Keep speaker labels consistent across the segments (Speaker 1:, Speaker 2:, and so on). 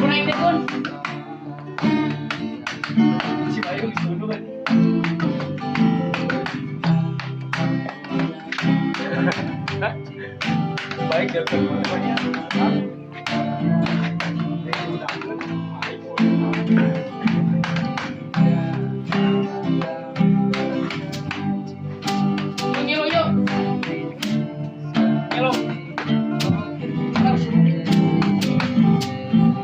Speaker 1: naik deh Kun.
Speaker 2: Si Bayu disuruh kan. Baik jalan keluarnya.
Speaker 1: Ngelo yuk. Ngelo.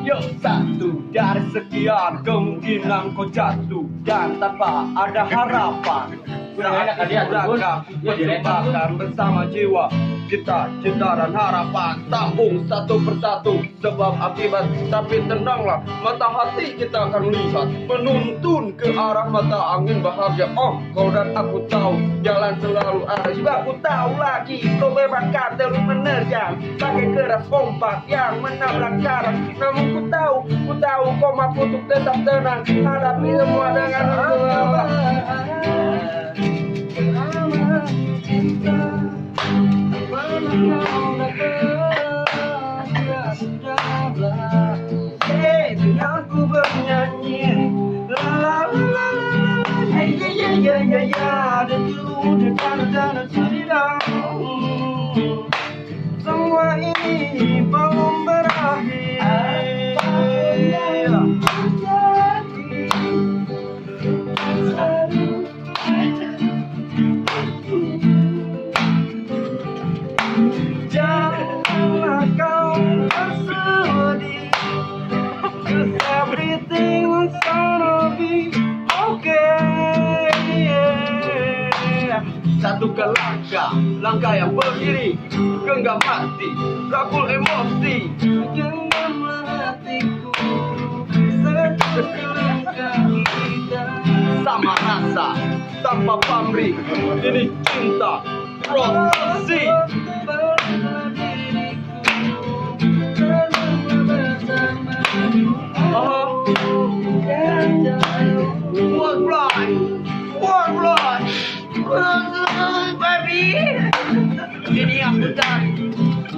Speaker 2: Yuk, satu dari sekian kemungkinan kau jatuh dan tanpa ada harapan. Saat rangka perjumpaan bersama jiwa kita, cinta dan harapan tabung satu persatu sebab akibat. Tapi tenanglah, mata hati kita akan lihat menuntun ke arah mata angin bahagia. Oh, kau dan aku tahu jalan selalu ada. Sebab aku tahu lagi kau membakar terus menerjang pakai keras kompak yang menabrak karang. Namun ku tahu kau mampu untuk tetap tenang hadapi semua dengan Allah. Denganku bernyanyi la la la la ya ya ya dan cerita semua ini belum berakhir. Janganlah kau bersedih, 'cause everything's gonna be okay. Satu ke langkah yang berdiri, genggam hati, rakul emosi, genggamlah hatiku, sekelangkah kita. Sama rasa, tanpa pamrih, ini cinta, prosesi. Baby, ini aku cari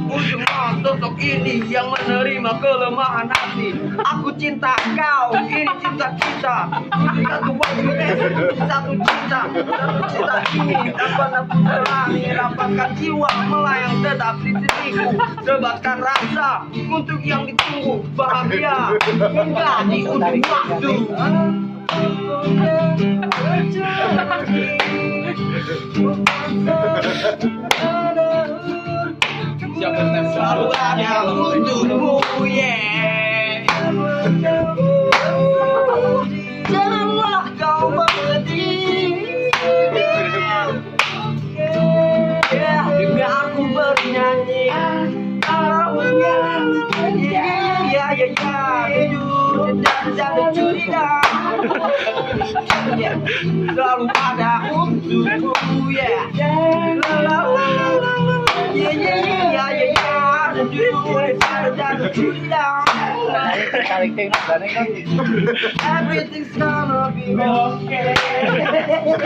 Speaker 2: untuk sosok ini yang menerima kelemahan hati. Aku cinta kau, ini cinta kita. Satu waktu satu cinta ini dapat aku jalani. Rapatkan jiwa melayang tetap di sisiku. Sebatkan rasa untuk yang ditunggu bahagia hingga di ujung waktu. Selalu ada untukmu, yeah. Janganlah kau bersedih, hingga aku bernyanyi. Ya ya ya, jujur dan cerita. Selalu ada untukmu, yeah. La la la la la, yeah yeah yeah yeah yeah. Jujur dan cerita. Everything's gonna be okay.